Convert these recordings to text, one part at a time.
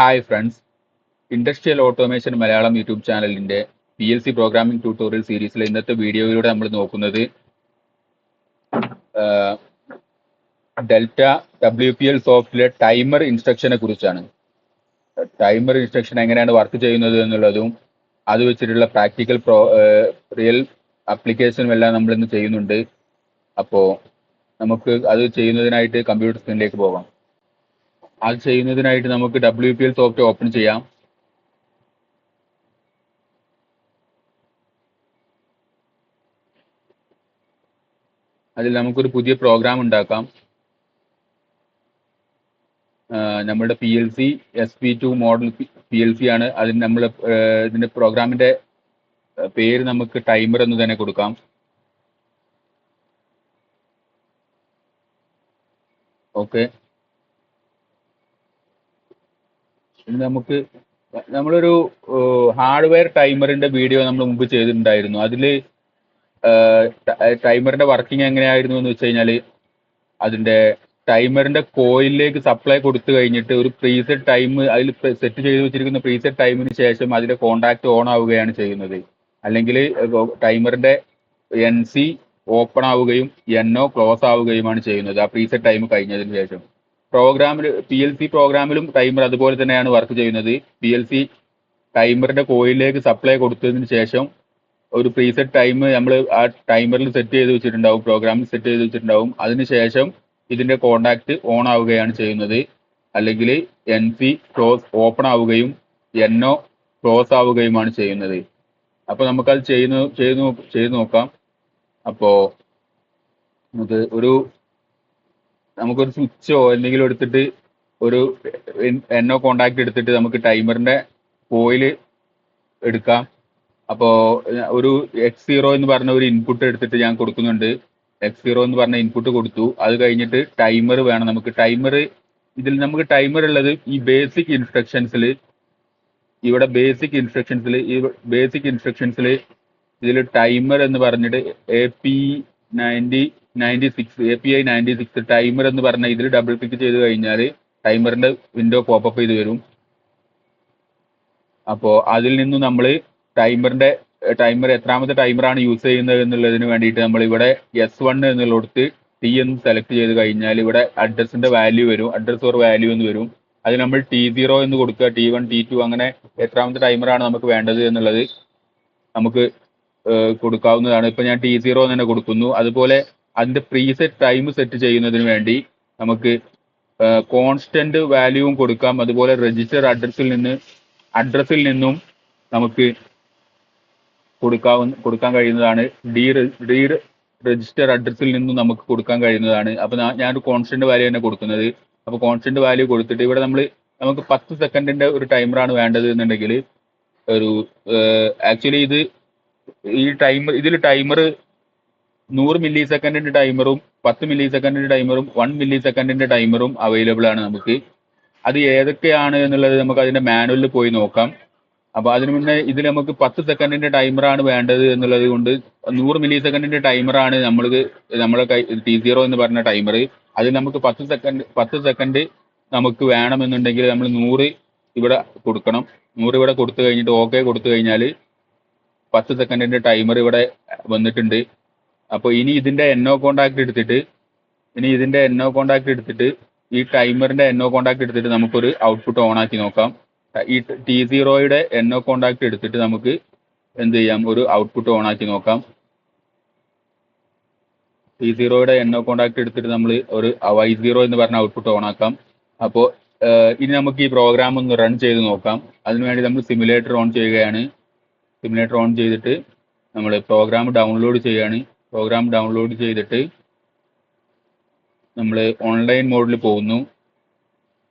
Hi friends, industrial automation Malayalam YouTube ചാനലിന്റെ PLC programming tutorial സീരീസിലെ ഇന്നത്തെ വീഡിയോയിലൂടെ നമ്മൾ നോക്കുന്നത് ഡെൽറ്റ WPL സോഫ്റ്റിലെ ടൈമർ ഇൻസ്ട്രക്ഷനെ കുറിച്ചാണ്. ടൈമർ ഇൻസ്ട്രക്ഷൻ എങ്ങനെയാണ് വർക്ക് ചെയ്യുന്നത് എന്നുള്ളതും അത് വെച്ചിട്ടുള്ള പ്രാക്ടിക്കൽ റിയൽ ആപ്ലിക്കേഷനും എല്ലാം നമ്മൾ ഇന്ന് ചെയ്യുന്നുണ്ട്. അപ്പോൾ നമുക്ക് അത് ചെയ്യുന്നതിനായിട്ട് കമ്പ്യൂട്ടർ സ്ക്രീനിലേക്ക് പോകാം. അത് ചെയ്യുന്നതിനായിട്ട് നമുക്ക് WPL സോഫ്റ്റ് ഓപ്പൺ ചെയ്യാം. അതിൽ നമുക്കൊരു പുതിയ പ്രോഗ്രാം ഉണ്ടാക്കാം. നമ്മുടെ PLC SP2 മോഡൽ PLC ആണ്. അതിന് നമ്മൾ ഇതിന്റെ പ്രോഗ്രാമിന്റെ പേര് നമുക്ക് ടൈമർ എന്ന് തന്നെ കൊടുക്കാം. ഓക്കെ, ഇനി നമ്മളൊരു ഹാർഡ്വെയർ ടൈമറിന്റെ വീഡിയോ നമ്മൾ മുമ്പ് ചെയ്തിട്ടുണ്ടായിരുന്നു. അതിൽ ടൈമറിന്റെ വർക്കിംഗ് എങ്ങനെയായിരുന്നു എന്ന് വെച്ച് കഴിഞ്ഞാൽ, അതിന്റെ ടൈമറിന്റെ കോയിലിലേക്ക് സപ്ലൈ കൊടുത്തു കഴിഞ്ഞിട്ട് ഒരു പ്രീസെറ്റ് ടൈം അതിൽ സെറ്റ് ചെയ്ത് വെച്ചിരിക്കുന്ന പ്രീസെറ്റ് ടൈമിന് ശേഷം അതിന്റെ കോണ്ടാക്ട് ഓൺ ആവുകയാണ് ചെയ്യുന്നത്. അല്ലെങ്കിൽ ടൈമറിന്റെ NC ഓപ്പൺ ആവുകയും NO ക്ലോസ് ആവുകയുമാണ് ചെയ്യുന്നത് ആ പ്രീസെറ്റ് ടൈം കഴിഞ്ഞതിന് ശേഷം. PLC പ്രോഗ്രാമിലും ടൈമർ അതുപോലെ തന്നെയാണ് വർക്ക് ചെയ്യുന്നത്. PLC ടൈമറിന്റെ കോയിലിലേക്ക് സപ്ലൈ കൊടുത്തതിന് ശേഷം ഒരു പ്രീസെറ്റ് ടൈം നമ്മൾ ആ ടൈമറിൽ സെറ്റ് ചെയ്ത് വെച്ചിട്ടുണ്ടാവും, പ്രോഗ്രാമിൽ സെറ്റ് ചെയ്ത് വെച്ചിട്ടുണ്ടാവും. അതിനുശേഷം ഇതിന്റെ കോണ്ടാക്ട് ഓൺ ആവുകയാണ് ചെയ്യുന്നത്. അല്ലെങ്കിൽ NC ക്ലോസ് ഓപ്പൺ ആവുകയും NO ക്ലോസ് ആവുകയുമാണ് ചെയ്യുന്നത്. അപ്പോൾ നമുക്കത് ചെയ്ത് നോക്കാം. അപ്പോൾ നമുക്കൊരു സ്വിച്ചോ എന്തെങ്കിലും എടുത്തിട്ട് ഒരു NO കോണ്ടാക്ട് എടുത്തിട്ട് നമുക്ക് ടൈമറിന്റെ കോയിൽ എടുക്കാം. അപ്പോൾ ഒരു X0 എന്ന് പറഞ്ഞ ഒരു ഇൻപുട്ട് എടുത്തിട്ട് ഞാൻ കൊടുക്കുന്നുണ്ട്. X0 എന്ന് പറഞ്ഞ ഇൻപുട്ട് കൊടുത്തു. അത് കഴിഞ്ഞിട്ട് ടൈമർ വേണം നമുക്ക്. ഇതിൽ നമുക്ക് ടൈമർ ഉള്ളത് ഈ ബേസിക് ഇൻസ്ട്രക്ഷൻസിൽ ഇതിൽ ടൈമർ എന്ന് പറഞ്ഞിട്ട് API 96 ടൈമർ എന്ന് പറഞ്ഞ ഇതിൽ ഡബിൾ ക്ലിക്ക് ചെയ്ത് കഴിഞ്ഞാൽ ടൈമറിന്റെ വിൻഡോ പോപ്പപ്പ് ചെയ്ത് വരും. അപ്പോൾ അതിൽ നിന്നും നമ്മൾ ടൈമർ എത്രാമത്തെ ടൈമറാണ് യൂസ് ചെയ്യുന്നത് എന്നുള്ളതിന് വേണ്ടിയിട്ട് നമ്മൾ ഇവിടെ S1 എന്നുള്ളടത്ത് T എന്ന് സെലക്ട് ചെയ്ത് കഴിഞ്ഞാൽ ഇവിടെ അഡ്രസ്സിന്റെ വാല്യൂ വരും, അഡ്രസ് ഓർ വാല്യൂ എന്ന് വരും. അതിൽ നമ്മൾ T0 എന്ന് കൊടുക്കുക, T1 T2 അങ്ങനെ എത്രാമത്തെ ടൈമറാണ് നമുക്ക് വേണ്ടത് എന്നുള്ളത് നമുക്ക് കൊടുക്കാവുന്നതാണ്. ഇപ്പൊ ഞാൻ T0 തന്നെ കൊടുക്കുന്നു. അതുപോലെ അതിന്റെ പ്രീസെറ്റ് ടൈം സെറ്റ് ചെയ്യുന്നതിന് വേണ്ടി നമുക്ക് കോൺസ്റ്റന്റ് വാല്യൂവും കൊടുക്കാം. അതുപോലെ രജിസ്റ്റർ അഡ്രസ്സിൽ നിന്നും നമുക്ക് കൊടുക്കാൻ കഴിയുന്നതാണ്. ഡി രജിസ്റ്റർ അഡ്രസ്സിൽ നിന്നും നമുക്ക് കൊടുക്കാൻ കഴിയുന്നതാണ്. അപ്പൊ ഞാനൊരു കോൺസ്റ്റന്റ് വാല്യൂ തന്നെ കൊടുക്കുന്നത്. അപ്പൊ കോൺസ്റ്റന്റ് വാല്യൂ കൊടുത്തിട്ട് ഇവിടെ നമുക്ക് 10 സെക്കൻഡിന്റെ ഒരു ടൈമറാണ് വേണ്ടത് എന്നുണ്ടെങ്കിൽ ആക്ച്വലി ഇതിൽ ടൈമർ 100 മില്ലി സെക്കൻഡിന്റെ ടൈമറും 10 മില്ലി സെക്കൻഡിന്റെ ടൈമറും 1 മില്ലി സെക്കൻഡിന്റെ ടൈമറും അവൈലബിൾ ആണ് നമുക്ക്. അത് ഏതൊക്കെയാണ് എന്നുള്ളത് നമുക്ക് അതിന്റെ മാനുവലിൽ പോയി നോക്കാം. അപ്പൊ അതിനു മുന്നേ ഇതിൽ നമുക്ക് 10 സെക്കൻഡിന്റെ ടൈമറാണ് വേണ്ടത് എന്നുള്ളത് കൊണ്ട് 100 മില്ലി സെക്കൻഡിന്റെ ടൈമറാണ് നമ്മളെ T0 എന്ന് പറഞ്ഞ ടൈമർ. അതിൽ നമുക്ക് 10 സെക്കൻഡ് നമുക്ക് വേണമെന്നുണ്ടെങ്കിൽ നമ്മൾ 100 ഇവിടെ കൊടുക്കണം. 100 ഇവിടെ കൊടുത്തു കഴിഞ്ഞിട്ട് ഓക്കെ കൊടുത്തു കഴിഞ്ഞാൽ 10 സെക്കൻഡിന്റെ ടൈമർ ഇവിടെ വന്നിട്ടുണ്ട്. അപ്പോൾ ഇനി ഇതിന്റെ NO കോണ്ടാക്ട് എടുത്തിട്ട് ഈ ടൈമറിന്റെ NO കോണ്ടാക്ട് എടുത്തിട്ട് നമുക്കൊരു ഔട്ട്പുട്ട് ഓൺ ആക്കി നോക്കാം. ഈ T0യുടെ NO കോണ്ടാക്ട് എടുത്തിട്ട് നമുക്ക് എന്ത് ചെയ്യാം, ഒരു ഔട്ട്പുട്ട് ഓൺ ആക്കി നോക്കാം. T0യുടെ NO കോണ്ടാക്ട് എടുത്തിട്ട് നമ്മൾ ഒരു Y0 എന്ന് പറഞ്ഞ ഔട്ട്പുട്ട് ഓൺ ആക്കാം. അപ്പോൾ ഇനി നമുക്ക് ഈ പ്രോഗ്രാം ഒന്ന് റൺ ചെയ്ത് നോക്കാം. അതിനുവേണ്ടി നമ്മൾ സിമുലേറ്റർ ഓൺ ചെയ്യുകയാണ്. സിമുലേറ്റർ ഓൺ ചെയ്തിട്ട് നമ്മൾ പ്രോഗ്രാം ഡൗൺലോഡ് ചെയ്യുകയാണ്. പ്രോഗ്രാം ഡൗൺലോഡ് ചെയ്തിട്ട് നമ്മൾ ഓൺലൈൻ മോഡിൽ പോകുന്നു.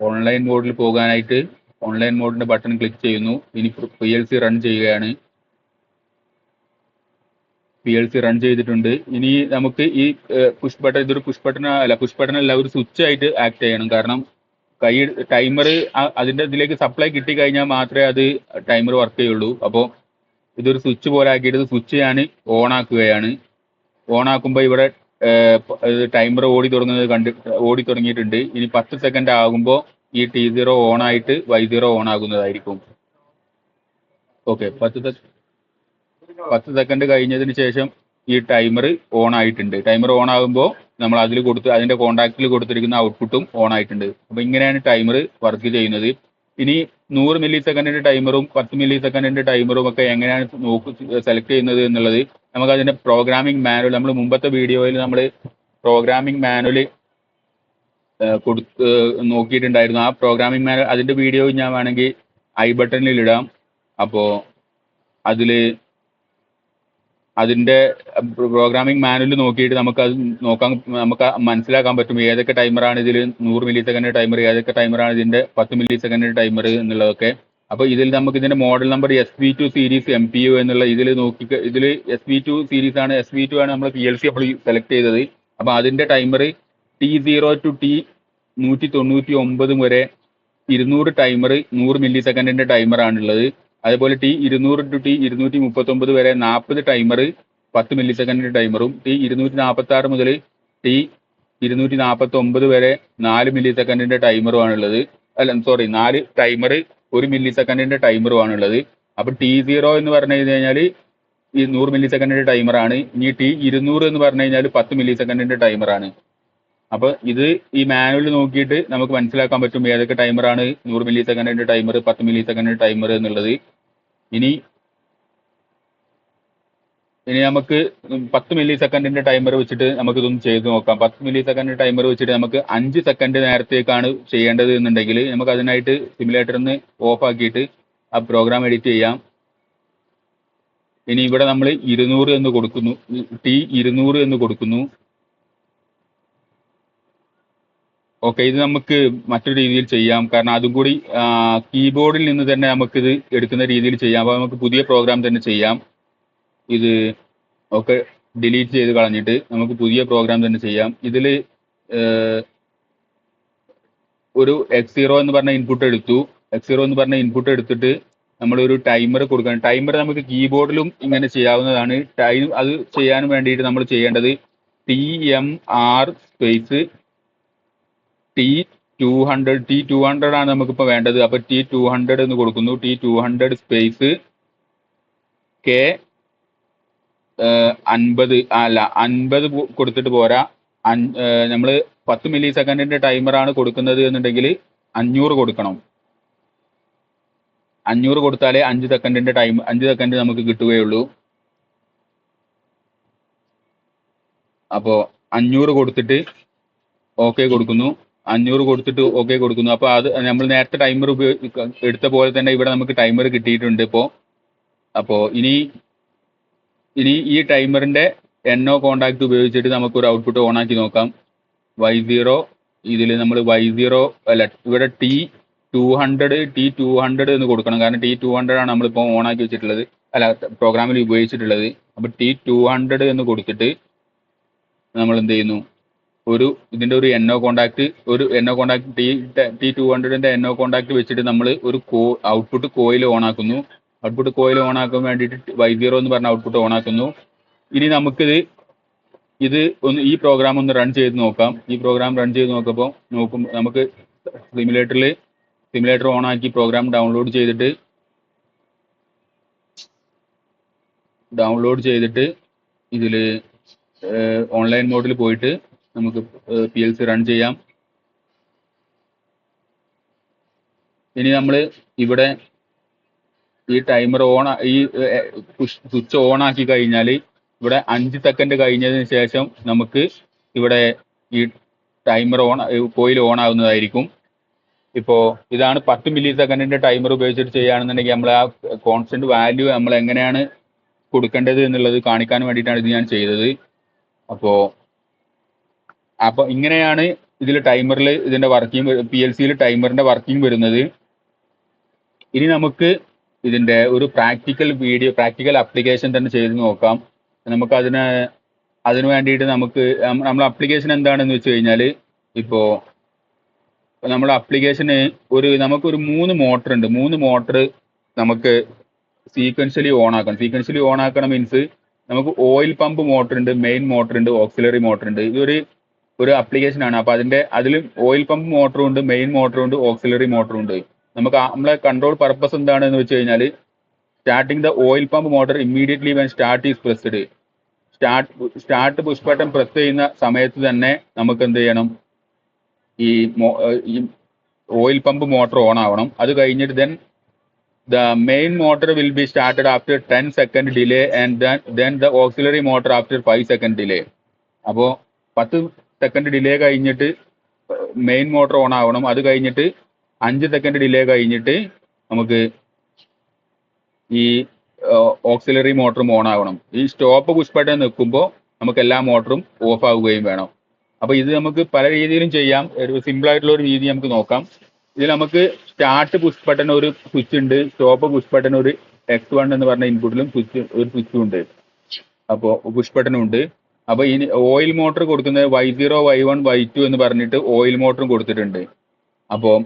ഓൺലൈൻ മോഡിൽ പോകാനായിട്ട് ഓൺലൈൻ മോഡിന്റെ ബട്ടൺ ക്ലിക്ക് ചെയ്യുന്നു. ഇനി PLC റൺ ചെയ്യുകയാണ്. PLC റൺ ചെയ്തിട്ടുണ്ട്. ഇനി നമുക്ക് ഈ പുഷ് ബട്ടൺ പുഷ് ബട്ടൺ അല്ല, ഒരു സ്വിച്ച് ആയിട്ട് ആക്ട് ചെയ്യണം. കാരണം ടൈമർ അതിന്റെ ഇതിലേക്ക് സപ്ലൈ കിട്ടി കഴിഞ്ഞാൽ മാത്രമേ അത് ടൈമർ വർക്ക് ചെയ്യുള്ളൂ. അപ്പോൾ ഇതൊരു സ്വിച്ച് പോലെ ആക്കിയിട്ട് സ്വിച്ച് ഞാൻ ഓൺ ആക്കുകയാണ്. ഓൺ ആക്കുമ്പോൾ ഇവിടെ ടൈമർ ഓടി തുടങ്ങിയിട്ടുണ്ട്. ഇനി 10 സെക്കൻഡ് ആകുമ്പോൾ ഈ T0 ഓൺ ആയിട്ട് Y0 ഓൺ ആകുന്നതായിരിക്കും. ഓക്കെ, 10 സെക്കൻഡ് കഴിഞ്ഞതിന് ശേഷം ഈ ടൈമർ ഓൺ ആയിട്ടുണ്ട്. ടൈമർ ഓൺ ആകുമ്പോൾ നമ്മൾ അതിന്റെ കോൺടാക്റ്റിൽ കൊടുത്തിരിക്കുന്ന ഔട്ട്പുട്ടും ഓൺ ആയിട്ടുണ്ട്. അപ്പൊ ഇങ്ങനെയാണ് ടൈമർ വർക്ക് ചെയ്യുന്നത്. ഇനി 100 മില്ലി സെക്കൻഡിന്റെ ടൈമറും 10 മില്ലി സെക്കൻഡിന്റെ ടൈമറും ഒക്കെ എങ്ങനെയാണ് സെലക്ട് ചെയ്യുന്നത് എന്നുള്ളത് നമുക്ക് അതിന്റെ പ്രോഗ്രാമിംഗ് മാനുവൽ, നമ്മൾ മുമ്പത്തെ വീഡിയോയിൽ നമ്മൾ പ്രോഗ്രാമിംഗ് മാനുവൽ നോക്കിയിട്ടുണ്ടായിരുന്നു. ആ പ്രോഗ്രാമിംഗ് മാനുവൽ അതിന്റെ വീഡിയോ ഞാൻ വേണമെങ്കിൽ ഐ ബട്ടണിൽ ഇടാം. അപ്പോൾ അതിന്റെ പ്രോഗ്രാമിംഗ് മാനുവൽ നോക്കിയിട്ട് നമുക്ക് മനസ്സിലാക്കാൻ പറ്റും ഏതൊക്കെ ടൈമറാണ് ഇതിൽ 100 മില്ലി സെക്കൻഡ് ടൈമർ, ഏതൊക്കെ ടൈമറാണ് ഇതിന്റെ 10 മില്ലി സെക്കൻഡ് ടൈമർ എന്നുള്ളതൊക്കെ. അപ്പൊ ഇതിൽ നമുക്ക് ഇതിന്റെ model number SV2 series MPU എന്നുള്ള ഇതിൽ SV2 സീരീസ് ആണ്. SV2 ആണ് നമ്മൾ PLC അപ്പോൾ സെലക്ട് ചെയ്തത്. അപ്പൊ അതിന്റെ ടൈമർ T0 to T199 വരെ 200 ടൈമർ 100 മില്ലി സെക്കൻഡിന്റെ ടൈമറാണുള്ളത്. അതേപോലെ T200 to T239 വരെ 40 ടൈമർ 10 മില്ലി സെക്കൻഡിന്റെ ടൈമറും, T246 മുതൽ T249 വരെ 4 മില്ലി സെക്കൻഡിന്റെ ടൈമറുമാണുള്ളത്. 4 ടൈമർ 1 മില്ലി സെക്കൻഡിന്റെ ടൈമറുമാണുള്ളത്. അപ്പൊ T0 എന്ന് പറഞ്ഞു കഴിഞ്ഞാൽ ഈ 100 മില്ലി സെക്കൻഡിന്റെ ടൈമറാണ്. ഇനി T200 എന്ന് പറഞ്ഞു കഴിഞ്ഞാൽ 10 മില്ലി സെക്കൻഡിന്റെ ടൈമറാണ്. അപ്പൊ ഇത് ഈ മാനുവൽ നോക്കിയിട്ട് നമുക്ക് മനസ്സിലാക്കാൻ പറ്റും ഏതൊക്കെ ടൈമറാണ് 100 മില്ലി സെക്കൻഡിന്റെ ടൈമർ, 10 മില്ലി സെക്കൻഡിന്റെ ടൈമർ എന്നുള്ളത്. ഇനി നമുക്ക് 10 മില്ലി സെക്കൻഡിന്റെ ടൈമർ വെച്ചിട്ട് നമുക്ക് ഇതൊന്ന് ചെയ്ത് നോക്കാം. 10 മില്ലി സെക്കൻഡ് ടൈമർ വെച്ചിട്ട് നമുക്ക് 5 സെക്കൻഡ് നേരത്തേക്കാണ് ചെയ്യേണ്ടത് എന്നുണ്ടെങ്കിൽ നമുക്ക് അതിനായിട്ട് സിമുലേറ്ററിന്ന് ഓഫ് ആക്കിയിട്ട് ആ പ്രോഗ്രാം എഡിറ്റ് ചെയ്യാം. ഇനി ഇവിടെ നമ്മൾ 200 എന്ന് കൊടുക്കുന്നു, T200 എന്ന് കൊടുക്കുന്നു. ഓക്കെ, ഇത് നമുക്ക് മറ്റൊരു രീതിയിൽ ചെയ്യാം. കാരണം അതും കൂടി കീബോർഡിൽ നിന്ന് തന്നെ നമുക്കിത് എടുക്കുന്ന രീതിയിൽ ചെയ്യാം. അപ്പോൾ നമുക്ക് പുതിയ പ്രോഗ്രാം തന്നെ ചെയ്യാം. ഇത് ഒക്കെ ഡിലീറ്റ് ചെയ്ത് കളഞ്ഞിട്ട് നമുക്ക് പുതിയ പ്രോഗ്രാം തന്നെ ചെയ്യാം. ഇതിൽ ഒരു X0 എന്ന് പറഞ്ഞ ഇൻപുട്ട് എടുത്തു. X0 എന്ന് പറഞ്ഞ ഇൻപുട്ട് എടുത്തിട്ട് നമ്മളൊരു ടൈമർ കൊടുക്കണം. ടൈമർ നമുക്ക് കീബോർഡിലും ഇങ്ങനെ ചെയ്യാവുന്നതാണ്. അത് ചെയ്യാൻ വേണ്ടിയിട്ട് നമ്മൾ ചെയ്യേണ്ടത് TMR സ്പേസ് T200 ആണ് നമുക്കിപ്പോൾ വേണ്ടത്. അപ്പൊ T200 എന്ന് കൊടുക്കുന്നു. T200 സ്പേസ് K50 കൊടുത്തിട്ട് പോരാ. നമ്മൾ 10 മില്ലി സെക്കൻഡിന്റെ ടൈമറാണ് കൊടുക്കുന്നത് എന്നുണ്ടെങ്കിൽ 500 കൊടുക്കണം. 500 കൊടുത്താലേ 5 സെക്കൻഡ് നമുക്ക് കിട്ടുകയുള്ളൂ. അപ്പോ 500 കൊടുത്തിട്ട് ഓക്കെ കൊടുക്കുന്നു. 500 കൊടുത്തിട്ട് ഓക്കെ കൊടുക്കുന്നു. അപ്പൊ അത് നമ്മൾ നേരത്തെ ടൈമർ എടുത്ത പോലെ തന്നെ ഇവിടെ നമുക്ക് ടൈമർ കിട്ടിയിട്ടുണ്ട് ഇപ്പോൾ. അപ്പോ ഇനി ഈ ടൈമറിന്റെ NO കോണ്ടാക്ട് ഉപയോഗിച്ചിട്ട് നമുക്കൊരു ഔട്ട്പുട്ട് ഓൺ ആക്കി നോക്കാം. Y0 ഇതിൽ നമ്മൾ Y0 അല്ല, ഇവിടെ T200 എന്ന് കൊടുക്കണം. കാരണം T200 ആണ് നമ്മളിപ്പോൾ ഓൺ ആക്കി വെച്ചിട്ടുള്ളത്, അല്ല പ്രോഗ്രാമിൽ ഉപയോഗിച്ചിട്ടുള്ളത്. അപ്പൊ T200 എന്ന് കൊടുത്തിട്ട് നമ്മൾ എന്ത് ചെയ്യുന്നു, ഇതിന്റെ ഒരു NO കോണ്ടാക്ട് T200ന്റെ NO കോണ്ടാക്ട് വെച്ചിട്ട് നമ്മൾ ഒരു ഔട്ട്പുട്ട് കോയിൽ ഓൺ ആക്കുന്നു. ഔട്ട്പുട്ട് കോയിൽ ഓൺ ആക്കാൻ വേണ്ടിയിട്ട് Y0 എന്ന് പറഞ്ഞ ഔട്ട്പുട്ട് ഓൺ ആക്കുന്നു. ഇനി ഈ പ്രോഗ്രാം ഒന്ന് റൺ ചെയ്ത് നോക്കാം. ഈ പ്രോഗ്രാം റൺ ചെയ്ത് നോക്കുമ്പോൾ നമുക്ക് സിമുലേറ്റർ ഓൺ ആക്കി പ്രോഗ്രാം ഡൗൺലോഡ് ചെയ്തിട്ട് ഇതിൽ ഓൺലൈൻ മോഡിൽ പോയിട്ട് നമുക്ക് PLC റൺ ചെയ്യാം. ഇനി നമ്മൾ ഇവിടെ ഈ ടൈമർ സ്വിച്ച് ഓൺ ആക്കി കഴിഞ്ഞാൽ ഇവിടെ 5 സെക്കൻഡ് കഴിഞ്ഞതിന് ശേഷം നമുക്ക് ഇവിടെ ഈ ടൈമർ കോയിൽ ഓൺ ആകുന്നതായിരിക്കും. ഇപ്പോൾ ഇതാണ് 10 മില്ലി സെക്കൻഡിന്റെ ടൈമർ ഉപയോഗിച്ചിട്ട് ചെയ്യുകയാണെന്നുണ്ടെങ്കിൽ നമ്മൾ ആ കോൺസ്റ്റന്റ് വാല്യൂ നമ്മൾ എങ്ങനെയാണ് കൊടുക്കേണ്ടത് എന്നുള്ളത് കാണിക്കാൻ വേണ്ടിയിട്ടാണ് ഇത് ഞാൻ ചെയ്തത്. അപ്പോൾ ഇങ്ങനെയാണ് ഇതിൽ ടൈമറിൽ ഇതിന്റെ വർക്കിംഗ്, PLCയിൽ ടൈമറിന്റെ വർക്കിംഗ് വരുന്നത്. ഇനി നമുക്ക് ഇതിന്റെ ഒരു പ്രാക്ടിക്കൽ ആപ്ലിക്കേഷൻ തന്നെ ചെയ്ത് നോക്കാം. നമുക്ക് അതിന് വേണ്ടിയിട്ട് നമ്മൾ ആപ്ലിക്കേഷൻ എന്താണെന്ന് വെച്ച് കഴിഞ്ഞാൽ, ഇപ്പോൾ നമ്മുടെ ആപ്ലിക്കേഷന് നമുക്കൊരു 3 മോട്ടർ ഉണ്ട്. 3 മോട്ടർ നമുക്ക് സീക്വൻഷ്യലി ഓൺ ആക്കണം. മീൻസ് നമുക്ക് ഓയിൽ പമ്പ് മോട്ടർ ഉണ്ട്, മെയിൻ മോട്ടർ ഉണ്ട്, ഓക്സിലറി മോട്ടർ ഉണ്ട്. ഇതൊരു ഒരു application ആണ്. അപ്പോൾ അതിൽ ഓയിൽ പമ്പ് മോട്ടറും ഉണ്ട്, മെയിൻ മോട്ടറും ഉണ്ട്, ഓക്സിലറി മോട്ടറും ഉണ്ട്. നമ്മളെ കൺട്രോൾ പർപ്പസ് എന്താണെന്ന് വെച്ച് കഴിഞ്ഞാൽ starting the oil pump motor immediately when start is pressed. Start push button press ചെയ്യുന്ന സമയത്ത് തന്നെ നമുക്ക് എന്ത് ചെയ്യണം, ഈ ഓയിൽ പമ്പ് മോട്ടർ ഓൺ ആവണം. അത് കഴിഞ്ഞിട്ട് the main motor will be started after 10 second delay and then the auxiliary motor after 5 second delay. അപ്പോൾ 10 സെക്കൻഡ് ഡിലേ കഴിഞ്ഞിട്ട് മെയിൻ മോട്ടർ ഓൺ ആവണം. അത് കഴിഞ്ഞിട്ട് 5 സെക്കൻഡ് ഡിലേ കഴിഞ്ഞിട്ട് നമുക്ക് ഈ ഓക്സിലറി മോട്ടറും ഓൺ ആവണം. ഈ സ്റ്റോപ്പ് പുഷ് ബട്ടൺ നിൽക്കുമ്പോൾ നമുക്ക് എല്ലാ മോട്ടറും ഓഫ് ആവുകയും വേണം. അപ്പോൾ ഇത് നമുക്ക് പല രീതിയിലും ചെയ്യാം. ഒരു സിമ്പിൾ ആയിട്ടുള്ള ഒരു രീതി നമുക്ക് നോക്കാം. ഇതിൽ നമുക്ക് സ്റ്റാർട്ട് പുഷ് ബട്ടൺ ഒരു സ്വിച്ച് ഉണ്ട്, സ്റ്റോപ്പ് പുഷ് ബട്ടൺ ഒരു X1 എന്ന് പറഞ്ഞ ഇൻപുട്ടിലും സ്വിച്ചും ഉണ്ട്. അപ്പോൾ പുഷ് ബട്ടണും ഉണ്ട്. അപ്പോൾ ഇനി ഓയിൽ മോട്ടർ കൊടുക്കുന്നത് Y0, Y1, Y2 എന്ന് പറഞ്ഞിട്ട് ഓയിൽ മോട്ടറും കൊടുത്തിട്ടുണ്ട്. അപ്പോൾ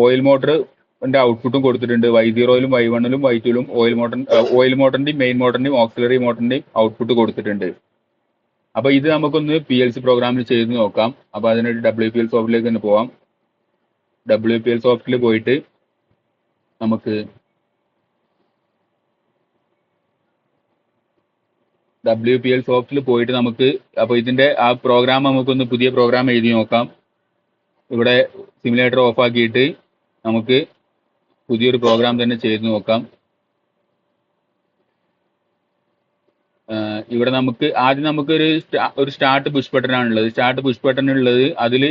ഓയിൽ മോട്ടറിന്റെ ഔട്ട്പുട്ടും കൊടുത്തിട്ടുണ്ട്. Y0യിലും Y1ലും Y2ലും ഓയിൽ മോട്ടറിന്റെയും മെയിൻ മോട്ടറിന്റെയും ഓക്സിലറി മോട്ടറിന്റെയും ഔട്ട്പുട്ട് കൊടുത്തിട്ടുണ്ട്. അപ്പോൾ ഇത് നമുക്കൊന്ന് PLC പ്രോഗ്രാമിൽ ചെയ്ത് നോക്കാം. അപ്പോൾ അതിനൊരു WPL സോഫ്റ്റിലേക്ക് തന്നെ പോവാം. WPL സോഫ്റ്റിൽ പോയിട്ട് നമുക്ക് അപ്പോൾ ഇതിന്റെ ആ പ്രോഗ്രാം നമുക്കൊന്ന് പുതിയ പ്രോഗ്രാം എഴുതി നോക്കാം. ഇവിടെ സിമുലേറ്റർ ഓഫ് ആക്കിയിട്ട് നമുക്ക് പുതിയൊരു പ്രോഗ്രാം തന്നെ ചെയ്ത് നോക്കാം. ഇവിടെ ആദ്യം നമുക്കൊരു സ്റ്റാർട്ട് പുഷ് ബട്ടൺ ആണുള്ളത്. സ്റ്റാർട്ട് പുഷ് ബട്ടൺ ഉള്ളത് അതിൽ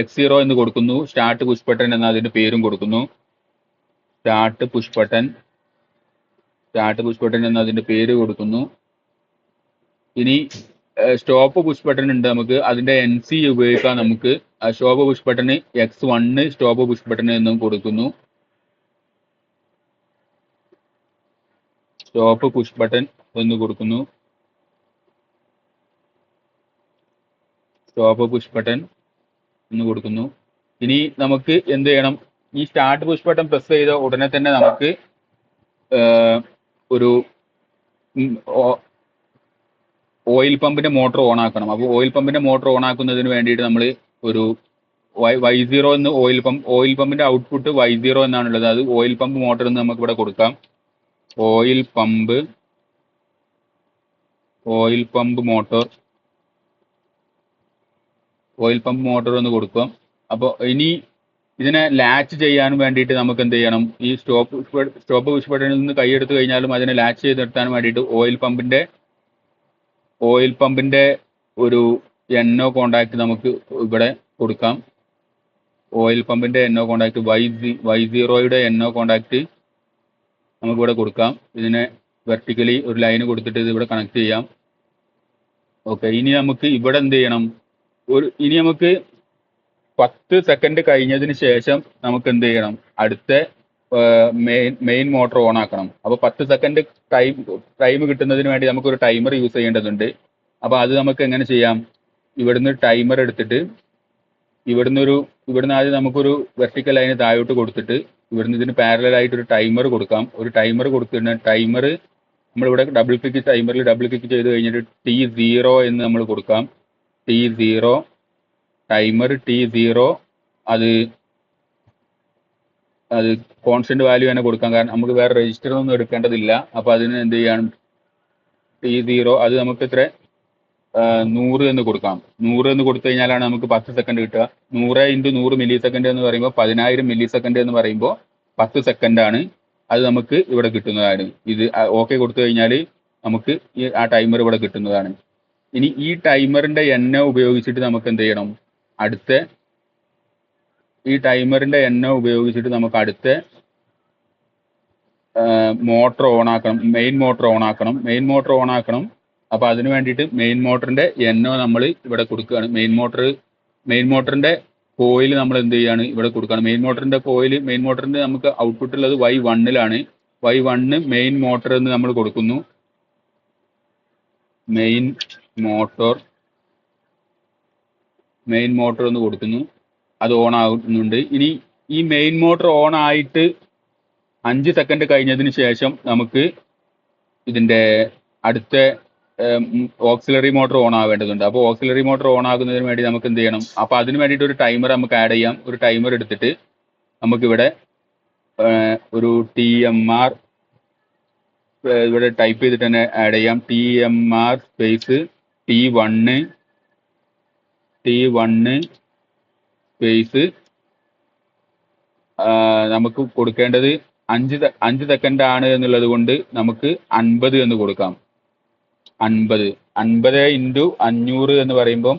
X0 എന്ന് കൊടുക്കുന്നു. സ്റ്റാർട്ട് പുഷ് ബട്ടൺ എന്ന അതിന്റെ പേരും കൊടുക്കുന്നു. സ്റ്റാർട്ട് പുഷ് ബട്ടൺ എന്ന അതിന്റെ പേര് കൊടുക്കുന്നു. ഇനി സ്റ്റോപ്പ് പുഷ് ബട്ടൺ ഉണ്ട്, നമുക്ക് അതിന്റെ NC ഉപയോഗിക്കാൻ നമുക്ക് stop push button X1 stop push button എന്നും കൊടുക്കുന്നു. സ്റ്റോപ്പ് പുഷ് ബട്ടൺ എന്ന് കൊടുക്കുന്നു. ഇനി നമുക്ക് എന്ത് ചെയ്യണം, ഈ സ്റ്റാർട്ട് പുഷ് ബട്ടൺ പ്രസ് ചെയ്ത ഉടനെ തന്നെ നമുക്ക് ഒരു ഓയിൽ പമ്പിന്റെ മോട്ടോർ ഓൺ ആക്കണം. അപ്പോൾ ഓയിൽ പമ്പിന്റെ മോട്ടോർ ഓൺ ആക്കുന്നതിന് വേണ്ടിയിട്ട് നമ്മൾ ഒരു Y0 എന്ന് ഓയിൽ പമ്പിന്റെ ഔട്ട്പുട്ട് Y0 എന്നാണുള്ളത്. അത് ഓയിൽ പമ്പ് മോട്ടർ എന്ന് നമുക്ക് ഇവിടെ കൊടുക്കാം. ഓയിൽ പമ്പ് മോട്ടോർ എന്ന് കൊടുക്കാം. അപ്പോൾ ഇനി ഇതിനെ ലാച്ച് ചെയ്യാൻ വേണ്ടിയിട്ട് നമുക്ക് എന്ത് ചെയ്യണം, ഈ സ്റ്റോപ്പ് പുഷ് ബട്ടണിൽ നിന്ന് കൈയെടുത്ത് കഴിഞ്ഞാലും അതിനെ ലാച്ച് ചെയ്ത് നിർത്താൻ വേണ്ടിയിട്ട് ഓയിൽ പമ്പിന്റെ ഒരു NO കോണ്ടാക്ട് നമുക്ക് ഇവിടെ കൊടുക്കാം. ഓയിൽ പമ്പിന്റെ NO കോണ്ടാക്ട് Y0യുടെ NO കോണ്ടാക്ട് നമുക്ക് ഇവിടെ കൊടുക്കാം. ഇതിനെ വെർട്ടിക്കലി ഒരു ലൈൻ കൊടുത്തിട്ട് ഇത് ഇവിടെ കണക്ട് ചെയ്യാം. ഓക്കെ, ഇനി നമുക്ക് ഇവിടെ എന്ത് ചെയ്യണം, ഇനി നമുക്ക് 10 സെക്കൻഡ് കഴിഞ്ഞതിന് ശേഷം നമുക്ക് എന്ത് ചെയ്യണം, അടുത്ത മെയിൻ മോട്ടോർ ഓൺ ആക്കണം. അപ്പോൾ 10 സെക്കൻഡ് ടൈം കിട്ടുന്നതിന് വേണ്ടി നമുക്കൊരു ടൈമർ യൂസ് ചെയ്യേണ്ടതുണ്ട്. അപ്പോൾ അത് നമുക്ക് എങ്ങനെ ചെയ്യാം, ഇവിടുന്ന് ടൈമർ എടുത്തിട്ട് ഇവിടുന്ന് ആദ്യം നമുക്കൊരു വെർട്ടിക്കൽ ലൈന് താഴോട്ട് കൊടുത്തിട്ട് ഇവിടുന്ന് ഇതിന് പാരലൽ ആയിട്ട് ഒരു ടൈമർ കൊടുക്കാം. ഒരു ടൈമർ കൊടുത്തിട്ട് ടൈമർ നമ്മളിവിടെ ടൈമറിൽ ഡബിൾ ക്ലിക്ക് ചെയ്ത് കഴിഞ്ഞിട്ട് T0 എന്ന് നമ്മൾ കൊടുക്കാം. T0 ടൈമർ T0 അത് കോൺസ്റ്റന്റ് വാല്യൂ തന്നെ കൊടുക്കാം, കാരണം നമുക്ക് വേറെ രജിസ്റ്റർ ഒന്നും എടുക്കേണ്ടതില്ല. അപ്പോൾ അതിന് എന്ത് ചെയ്യണം, T0 അത് നമുക്ക് 100 എന്ന് കൊടുക്കാം. 100 എന്ന് കൊടുത്തു കഴിഞ്ഞാലാണ് നമുക്ക് 10 സെക്കൻഡ് കിട്ടുക. 100 × 100 മില്ലി സെക്കൻഡ് എന്ന് പറയുമ്പോൾ 10,000 മില്ലി സെക്കൻഡ് എന്ന് പറയുമ്പോൾ 10 സെക്കൻഡാണ്. അത് നമുക്ക് ഇവിടെ കിട്ടുന്നതാണ്. ഇത് ഓക്കെ കൊടുത്തു കഴിഞ്ഞാൽ നമുക്ക് ആ ടൈമർ ഇവിടെ കിട്ടുന്നതാണ്. ഇനി ഈ ടൈമറിന്റെ NO ഉപയോഗിച്ചിട്ട് നമുക്ക് എന്ത് ചെയ്യണം, അടുത്ത മോട്ടോർ ഓൺ ആക്കണം, മെയിൻ മോട്ടോർ ഓൺ ആക്കണം. അപ്പോൾ അതിന് വേണ്ടിയിട്ട് മെയിൻ മോട്ടറിന്റെ NO നമ്മൾ ഇവിടെ കൊടുക്കുകയാണ്. മെയിൻ മോട്ടറിന്റെ കോയിൽ നമ്മൾ എന്ത് ചെയ്യാണ്, ഇവിടെ കൊടുക്കുകയാണ്. മെയിൻ മോട്ടറിന്റെ നമുക്ക് ഔട്ട്പുട്ട് ഉള്ളത് Y1ലാണ്. Y1 മെയിൻ മോട്ടർ എന്ന് നമ്മൾ കൊടുക്കുന്നു. മെയിൻ മോട്ടോർ എന്ന് കൊടുക്കുന്നു. അത് ഓൺ ആകുന്നുണ്ട്. ഇനി ഈ മെയിൻ മോട്ടോർ ഓൺ ആയിട്ട് 5 സെക്കൻഡ് കഴിഞ്ഞതിന് ശേഷം നമുക്ക് ഇതിന്റെ അടുത്ത ഓക്സിലറി മോട്ടോർ ഓൺ ആവേണ്ടതുണ്ട്. അപ്പോൾ ഓക്സിലറി മോട്ടോർ ഓൺ ആകുന്നതിന് വേണ്ടി നമുക്ക് എന്ത് ചെയ്യണം? അപ്പോൾ അതിന് വേണ്ടിയിട്ട് ഒരു ടൈമർ നമുക്ക് ആഡ് ചെയ്യാം. ഒരു ടൈമർ എടുത്തിട്ട് നമുക്കിവിടെ ഒരു TMR ഇവിടെ ടൈപ്പ് ചെയ്തിട്ട് തന്നെ ആഡ് ചെയ്യാം. TMR സ്പേസ് T1 സ്പേസ് നമുക്ക് കൊടുക്കേണ്ടത് 5 സെക്കൻഡ് ആണ് എന്നുള്ളത് കൊണ്ട് നമുക്ക് 50 എന്ന് കൊടുക്കാം. 50 ഇൻറ്റു 500 എന്ന് പറയുമ്പം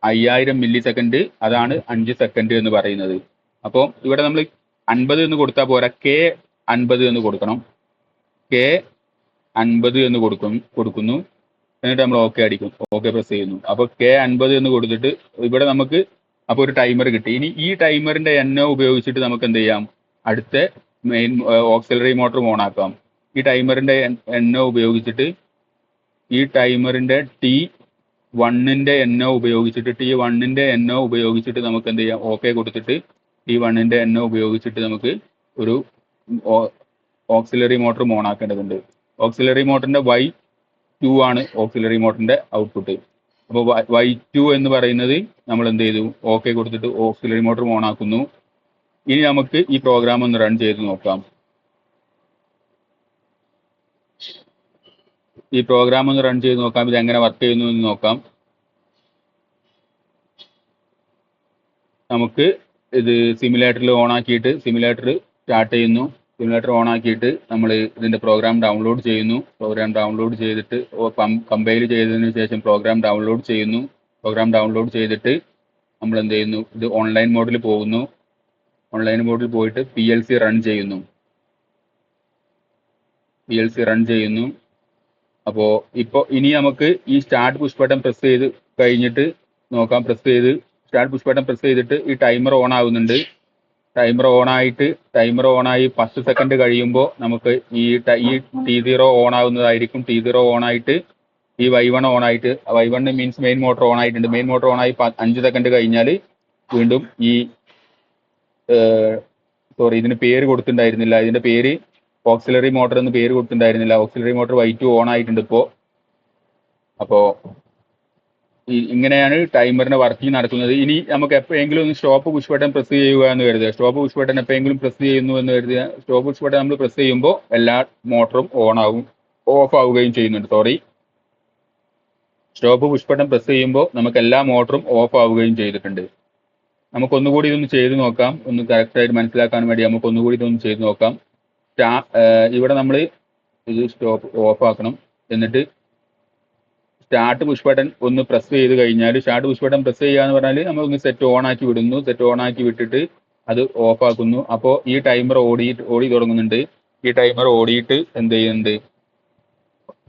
5000 മില്ലി സെക്കൻഡ്, അതാണ് 5 സെക്കൻഡ് എന്ന് പറയുന്നത്. അപ്പോൾ ഇവിടെ നമ്മൾ 50 എന്ന് കൊടുത്താൽ പോരാ, K50 എന്ന് കൊടുക്കണം. K50 എന്ന് കൊടുക്കുന്നു. എന്നിട്ട് നമ്മൾ ഓക്കെ അടിക്കും, ഓക്കെ പ്രസ് ചെയ്യുന്നു. അപ്പോൾ K50 എന്ന് കൊടുത്തിട്ട് ഇവിടെ നമുക്ക് അപ്പോൾ ഒരു ടൈമർ കിട്ടി. ഇനി ഈ ടൈമറിന്റെ എണ്ണ ഉപയോഗിച്ചിട്ട് നമുക്ക് എന്ത് ചെയ്യാം? അടുത്ത മെയിൻ ഓക്സിലറി മോട്ടോർ ഓൺ ആക്കാം. ഈ ടൈമറിന്റെ എണ്ണ ഉപയോഗിച്ചിട്ട് ഈ ടൈമറിന്റെ T1 എണ്ണ ഉപയോഗിച്ചിട്ട് നമുക്ക് എന്ത് ചെയ്യാം? ഓക്കെ കൊടുത്തിട്ട് T1 എണ്ണ ഉപയോഗിച്ചിട്ട് നമുക്ക് ഒരു ഓക്സിലറി മോട്ടോർ ഓൺ ആക്കേണ്ടതുണ്ട്. ഓക്സിലറി മോട്ടറിന്റെ Y2 ആണ് ഓക്സിലറി മോട്ടറിന്റെ ഔട്ട്പുട്ട്. അപ്പോൾ Y2 എന്ന് പറയുന്നത് നമ്മൾ എന്ത് ചെയ്തു? ഓക്കെ കൊടുത്തിട്ട് ഓക്സിലറി മോട്ടോർ ഓൺ ആക്കുന്നു. ഇനി നമുക്ക് ഈ പ്രോഗ്രാം ഒന്ന് റൺ ചെയ്ത് നോക്കാം. ഇത് എങ്ങനെ വർക്ക് ചെയ്യുന്നു എന്ന് നോക്കാം. നമുക്ക് ഇത് സിമുലേറ്ററിൽ ഓൺ ആക്കിയിട്ട് സിമുലേറ്റർ സ്റ്റാർട്ട് ചെയ്യുന്നു. സിമുലേറ്റർ ഓൺ ആക്കിയിട്ട് നമ്മൾ ഇതിന്റെ പ്രോഗ്രാം ഡൗൺലോഡ് ചെയ്യുന്നു. പ്രോഗ്രാം ഡൗൺലോഡ് ചെയ്തിട്ട് കമ്പൈൽ ചെയ്തതിന് ശേഷം പ്രോഗ്രാം ഡൗൺലോഡ് ചെയ്യുന്നു. പ്രോഗ്രാം ഡൗൺലോഡ് ചെയ്തിട്ട് നമ്മൾ എന്ത് ചെയ്യുന്നു? ഇത് ഓൺലൈൻ മോഡിൽ പോകുന്നു. ഓൺലൈൻ മോഡിൽ പോയിട്ട് PLC റൺ ചെയ്യുന്നു. അപ്പോൾ ഇനി നമുക്ക് ഈ സ്റ്റാർട്ട് പുഷ് ബട്ടൺ പ്രസ് ചെയ്ത് കഴിഞ്ഞിട്ട് നോക്കാം. സ്റ്റാർട്ട് പുഷ് ബട്ടൺ പ്രസ് ചെയ്തിട്ട് ഈ ടൈമർ ഓൺ ആവുന്നുണ്ട്. ടൈമർ ഓണായി 10 സെക്കൻഡ് കഴിയുമ്പോൾ നമുക്ക് ഈ T0 ഓൺ ആവുന്നതായിരിക്കും. T0 ഓൺ ആയിട്ട് ഈ Y1 ഓൺ ആയിട്ട്, Y1 means main motor on ആയിട്ടുണ്ട്. മെയിൻ മോട്ടോർ ഓൺ ആയി 5 സെക്കൻഡ് കഴിഞ്ഞാൽ വീണ്ടും ഈ ഇതിന് പേര് കൊടുത്തിട്ടുണ്ടായിരുന്നില്ല. ഇതിന്റെ പേര് ഓക്സിലറി മോട്ടർ എന്ന് പേര് കൊടുത്തിട്ടുണ്ടായിരുന്നില്ല. ഓക്സിലറി മോട്ടർ Y2 ഓൺ ആയിട്ടുണ്ട് ഇപ്പോൾ. അപ്പോൾ ഇങ്ങനെയാണ് ടൈമറിന്റെ വർക്കിംഗ് നടക്കുന്നത്. ഇനി നമുക്ക് എപ്പോഴെങ്കിലും ഒന്ന് സ്റ്റോപ്പ് പുഷ് ബട്ടൺ പ്രസ് ചെയ്യുക എന്ന് കരുതുക. സ്റ്റോപ്പ് പുഷ് ബട്ടൺ എപ്പോഴെങ്കിലും പ്രസ് ചെയ്യുന്നു എന്ന് കരുതുക. സ്റ്റോപ്പ് പുഷ് ബട്ടൺ നമ്മൾ പ്രസ് ചെയ്യുമ്പോൾ എല്ലാ മോട്ടറും ഓഫ് ആവുകയും ചെയ്യുന്നുണ്ട്. സ്റ്റോപ്പ് പുഷ് ബട്ടൺ പ്രസ് ചെയ്യുമ്പോൾ നമുക്ക് എല്ലാ മോട്ടറും ഓഫ് ആവുകയും ചെയ്തിട്ടുണ്ട്. നമുക്കൊന്നുകൂടി ഇതൊന്ന് ചെയ്ത് നോക്കാം. ഒന്ന് കറക്റ്റായിട്ട് മനസ്സിലാക്കാൻ വേണ്ടി നമുക്കൊന്നുകൂടി ഇതൊന്ന് ചെയ്ത് നോക്കാം. ഇവിടെ നമ്മൾ ഇത് സ്റ്റോപ്പ് ഓഫ് ആക്കണം. എന്നിട്ട് സ്റ്റാർട്ട് പുഷ് ബട്ടൺ ഒന്ന് പ്രസ് ചെയ്ത് കഴിഞ്ഞാൽ, സ്റ്റാർട്ട് പുഷ് ബട്ടൺ പ്രസ് ചെയ്യുക എന്ന് പറഞ്ഞാൽ നമ്മൾ ഒന്ന് സെറ്റ് ഓൺ ആക്കി വിടുന്നു. സെറ്റ് ഓൺ ആക്കി വിട്ടിട്ട് അത് ഓഫ് ആക്കുന്നു. അപ്പോൾ ഈ ടൈമർ ഓടി തുടങ്ങുന്നുണ്ട്. ഈ ടൈമർ ഓടിയിട്ട് എന്ത് ചെയ്യുന്നുണ്ട്?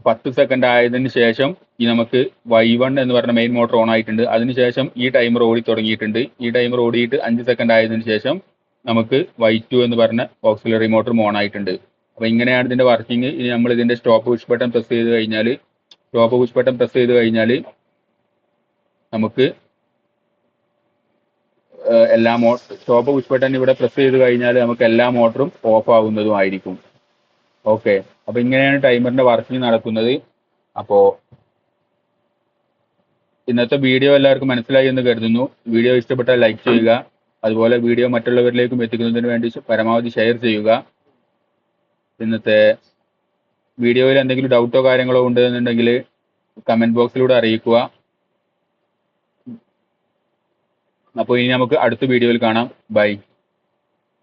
10 സെക്കൻഡ് ആയതിനു ശേഷം നമുക്ക് Y1 എന്ന് പറഞ്ഞ മെയിൻ മോട്ടോർ ഓൺ ആയിട്ടുണ്ട്. അതിനുശേഷം ഈ ടൈമർ ഓടി തുടങ്ങിയിട്ടുണ്ട്. ഈ ടൈമർ ഓടിയിട്ട് 5 സെക്കൻഡ് ആയതിനു ശേഷം നമുക്ക് Y2 എന്ന് പറഞ്ഞ ഓക്സിലറി മോട്ടോർ ഓൺ ആയിട്ടുണ്ട്. അപ്പോൾ ഇങ്ങനെയാണ് ഇതിന്റെ വർക്കിംഗ്. ഇനി നമ്മൾ ഇതിന്റെ സ്റ്റോപ്പ് പുഷ് ബട്ടൺ പ്രസ് ചെയ്ത് കഴിഞ്ഞാൽ നമുക്ക് സ്റ്റോപ്പ് പുഷ് ബട്ടൺ ഇവിടെ പ്രസ് ചെയ്ത് കഴിഞ്ഞാൽ നമുക്ക് എല്ലാ മോട്ടറും ഓഫ് ആവുന്നതുമായിരിക്കും. ഓക്കെ, അപ്പോൾ ഇങ്ങനെയാണ് ടൈമറിന്റെ വർക്കിംഗ് നടക്കുന്നത്. അപ്പോൾ ഇന്നത്തെ വീഡിയോ എല്ലാവർക്കും മനസ്സിലായി എന്ന് കരുതുന്നു. വീഡിയോ ഇഷ്ടപ്പെട്ടാൽ ലൈക്ക് ചെയ്യുക. അതുപോലെ വീഡിയോ മറ്റുള്ളവരിലേക്കും എത്തിക്കുന്നതിന് വേണ്ടി പരമാവധി ഷെയർ ചെയ്യുക. ഇന്നത്തെ വീഡിയോയിൽ എന്തെങ്കിലും ഡൗട്ടോ കാര്യങ്ങളോ ഉണ്ടെന്നുണ്ടെങ്കിൽ കമന്റ് ബോക്സിലൂടെ അറിയിക്കുക. അപ്പോൾ ഇനി നമുക്ക് അടുത്ത വീഡിയോയിൽ കാണാം. ബൈ.